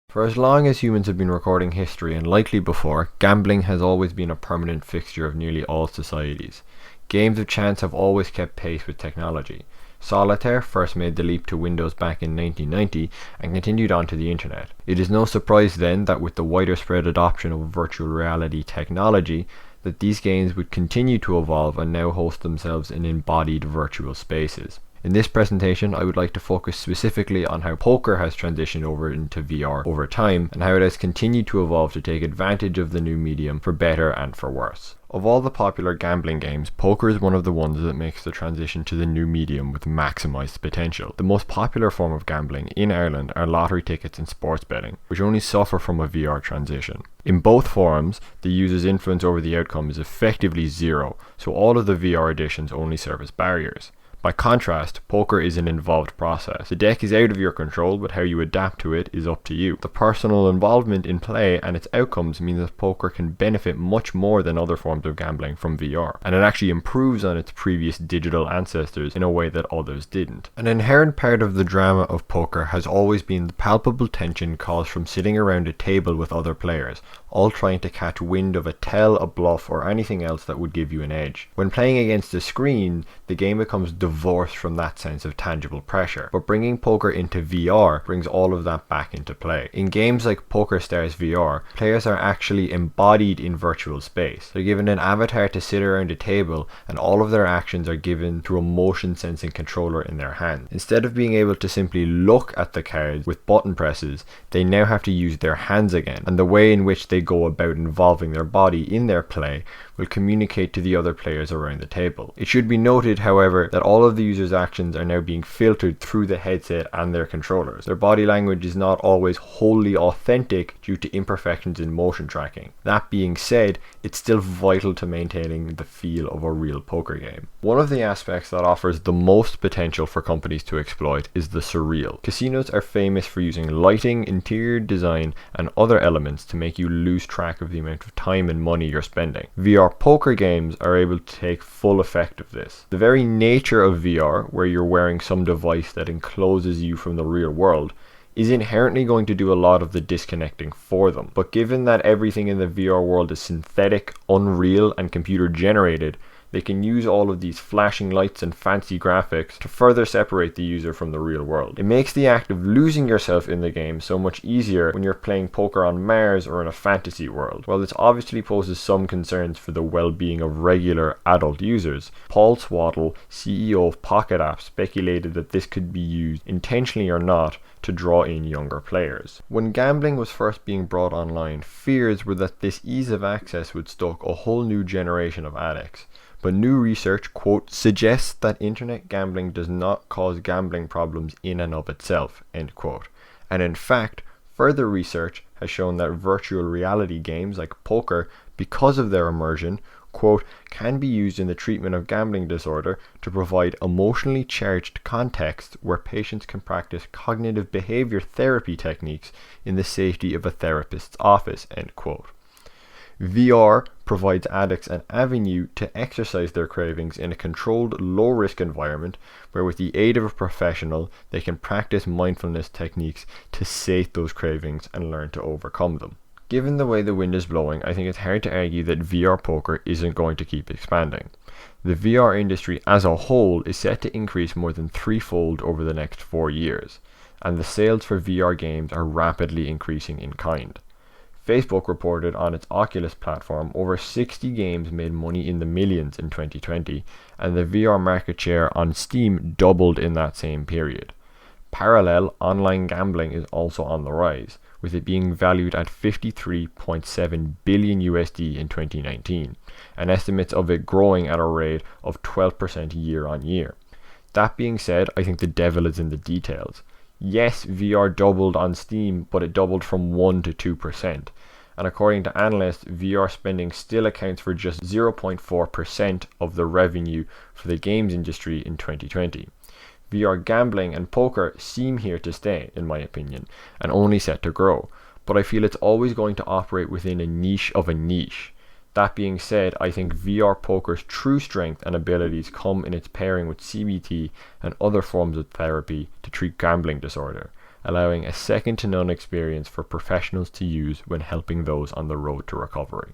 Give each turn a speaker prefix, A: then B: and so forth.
A: For as long as humans have been recording history, and likely before, gambling has always been a permanent fixture of nearly all societies. Games of chance have always kept pace with technology. Solitaire first made the leap to Windows back in 1990 and continued on to the internet. It is no surprise then that with the wider spread adoption of virtual reality technology, that these games would continue to evolve and now host themselves in embodied virtual spaces. In this presentation, I would like to focus specifically on how poker has transitioned over into VR over time and how it has continued to evolve to take advantage of the new medium for better and for worse. Of all the popular gambling games, poker is one of the ones that makes the transition to the new medium with maximised potential. The most popular form of gambling in Ireland are lottery tickets and sports betting, which only suffer from a VR transition. In both forms, the user's influence over the outcome is effectively zero, so all of the VR editions only serve as barriers. By contrast, poker is an involved process. The deck is out of your control, but how you adapt to it is up to you. The personal involvement in play and its outcomes mean that poker can benefit much more than other forms of gambling from VR, and it actually improves on its previous digital ancestors in a way that others didn't. An inherent part of the drama of poker has always been the palpable tension caused from sitting around a table with other players, all trying to catch wind of a tell, a bluff, or anything else that would give you an edge. When playing against a screen, the game becomes divorced from that sense of tangible pressure, but bringing poker into VR brings all of that back into play. In games like PokerStars VR, players are actually embodied in virtual space. They're given an avatar to sit around a table, and all of their actions are given through a motion sensing controller in their hand. Instead of being able to simply look at the cards with button presses, they now have to use their hands again, and the way in which they go about involving their body in their play will communicate to the other players around the table. It should be noted, however, that all of the user's actions are now being filtered through the headset and their controllers. Their body language is not always wholly authentic due to imperfections in motion tracking. That being said, it's still vital to maintaining the feel of a real poker game. One of the aspects that offers the most potential for companies to exploit is the surreal. Casinos are famous for using lighting, interior design, and other elements to make you lose track of the amount of time and money you're spending. VR poker games are able to take full effect of this. The very nature of VR, where you're wearing some device that encloses you from the real world, is inherently going to do a lot of the disconnecting for them. But given that everything in the VR world is synthetic, unreal, and computer generated, they can use all of these flashing lights and fancy graphics to further separate the user from the real world. It makes the act of losing yourself in the game so much easier when you're playing poker on Mars or in a fantasy world. While this obviously poses some concerns for the well-being of regular adult users, Paul Swaddle, CEO of Pocket App, speculated that this could be used, intentionally or not, to draw in younger players. When gambling was first being brought online, fears were that this ease of access would stoke a whole new generation of addicts. But new research, quote, suggests that internet gambling does not cause gambling problems in and of itself, end quote. And in fact, further research has shown that virtual reality games like poker, because of their immersion, quote, can be used in the treatment of gambling disorder to provide emotionally charged context where patients can practice cognitive behavior therapy techniques in the safety of a therapist's office, end quote. VR provides addicts an avenue to exercise their cravings in a controlled, low-risk environment where with the aid of a professional, they can practice mindfulness techniques to sate those cravings and learn to overcome them. Given the way the wind is blowing, I think it's hard to argue that VR poker isn't going to keep expanding. The VR industry as a whole is set to increase more than threefold over the next 4 years, and the sales for VR games are rapidly increasing in kind. Facebook reported on its Oculus platform over 60 games made money in the millions in 2020, and the VR market share on Steam doubled in that same period. Parallel online gambling is also on the rise, with it being valued at 53.7 billion USD in 2019, and estimates of it growing at a rate of 12% year on year. That being said, I think the devil is in the details. Yes, VR doubled on Steam, but it doubled from 1 to 2%. And according to analysts, VR spending still accounts for just 0.4% of the revenue for the games industry in 2020. VR gambling and poker seem here to stay, in my opinion, and only set to grow. But I feel it's always going to operate within a niche of a niche. That being said, I think VR poker's true strength and abilities come in its pairing with CBT and other forms of therapy to treat gambling disorder, allowing a second-to-none experience for professionals to use when helping those on the road to recovery.